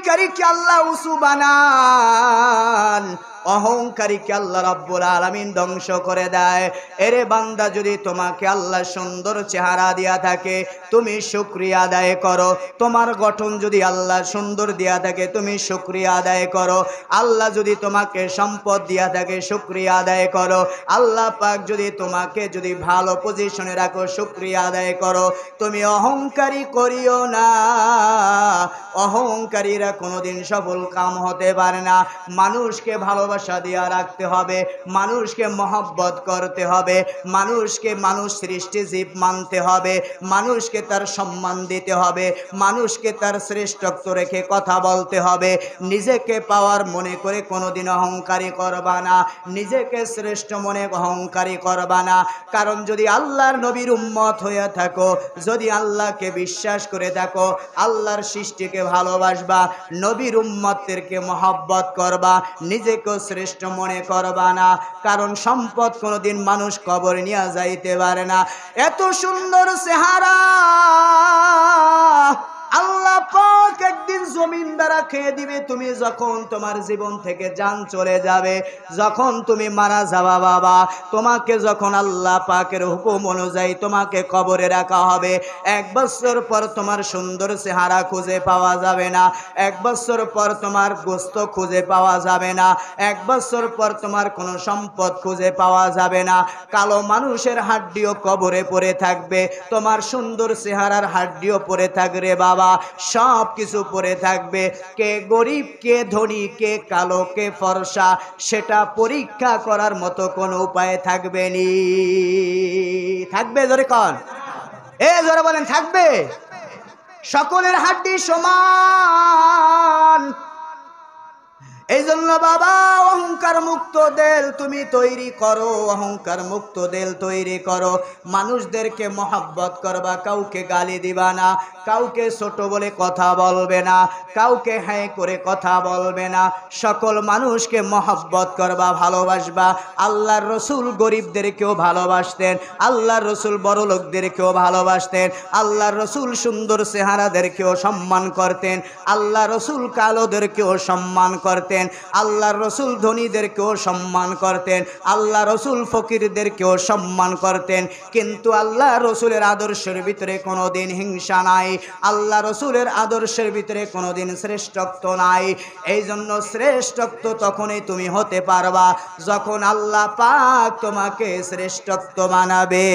অহংকারীকে আল্লাহ উঁচু বানান, অহংকারীকে আল্লাহ রাব্বুল আলামিন ধ্বংস করে দেয়। এরে বান্দা, যদি তোমাকে আল্লাহ সুন্দর চেহারা দিয়া থাকে তুমি শুকরিয়া আদায় করো। তোমার গঠন যদি আল্লাহ সুন্দর দিয়া থাকে তুমি শুকরিয়া আদায় করো। আল্লাহ যদি তোমাকে সম্পদ দিয়া থাকে শুকরিয়া আদায় করো। আল্লাহ পাক যদি তোমাকে যদি ভালো পজিশনে রাখো শুকরিয়া আদায় করো। তুমি অহংকারী করিও না। অহংকারীরা কোনোদিন সফল কাম হতে পারে না। মানুষকে ভালোবাসা দিয়া রাখতে হবে, মানুষকে মহব্বত করতে হবে, মানুষকে মানুষ সৃষ্টি জীব মানতে হবে, মানুষকে তার সম্মান দিতে হবে, মানুষকে তার শ্রেষ্ঠত্ব রেখে কথা বলতে হবে। নিজেকে পাওয়ার মনে করে কোনোদিন অহংকারী করবা না, নিজেকে শ্রেষ্ঠ মনে অহংকারী করবা না। কারণ যদি আল্লাহর নবীর উম্মত হয়ে থাকো, যদি আল্লাহকে বিশ্বাস করে থাকো, আল্লাহর সৃষ্টিকে ভালোবাসবা, নবীর উম্মতদেরকে মহব্বত করবা, নিজেকে শ্রেষ্ঠ মনে করবা না। কারণ সম্পদ কোনোদিন মানুষ কবরে নিয়ে যাইতে পারে না। এত সুন্দর চেহারা আল্লাহ পাক একদিন জমিন দ্বারা খেয়ে দিবে। তুমি যখন তোমার জীবন থেকে জান চলে যাবে, যখন তুমি মারা যাবা বাবা, তোমাকে যখন আল্লাহ পাকের হুকুম অনুযায়ী তোমাকে কবরে রাখা হবে, 1 বছর পর তোমার সুন্দর চেহারা খুঁজে পাওয়া যাবে না, 1 বছর পর তোমার গোস্ত খুঁজে পাওয়া যাবে না, 1 বছর পর তোমার কোনো সম্পদ খুঁজে পাওয়া যাবে না। কালো মানুষের হাড্ডিও কবরে পড়ে থাকবে, তোমার সুন্দর চেহারার হাড্ডিও পড়ে থাকবে বাবা, সব কিছু পড়ে থাকবে। কে গরিব, কে ধনী, কে কালো, কে ফর্সা, সেটা পরীক্ষা করার মতো কোনো উপায় থাকবে নি? থাকবে? জোরে কন, জোরে বলেন, থাকবে? সকলের হাড্ডি সমান। এই জন্য বাবা, অহংকার মুক্ত দেল তুমি তৈরি করো, অহংকার মুক্ত দেল তৈরি করো। মানুষদেরকে মহব্বত করবা, কাউকে গালি দিবা না, কাউকে ছোট বলে কথা বলবে না, কাউকে হ্যাঁ করে কথা বলবে না। সকল মানুষকে মহব্বত করবা, ভালোবাসবা। আল্লাহর রসুল গরিবদেরকেও ভালোবাসতেন, আল্লাহর রসুল বড় লোকদেরকেও ভালোবাসতেন, আল্লাহর রসুল সুন্দর চেহারাদেরকেও সম্মান করতেন, আল্লাহ রসুল কালোদেরকেও সম্মান করতেন, আল্লাহর রসুল ধনীদেরকেও সম্মান করতেন, আল্লাহ রসুল ফকিরদেরকেও সম্মান করতেন। কিন্তু আল্লাহ রসুলের আদর্শের ভিতরে কোনোদিন হিংসা নাই, আল্লাহ রসুলের আদর্শের ভিতরে কোনোদিন শ্রেষ্ঠত্ব নাই। এই জন্য শ্রেষ্ঠত্ব তখনই তুমি হতে পারবা যখন আল্লাহ পাক তোমাকে শ্রেষ্ঠত্ব বানাবে।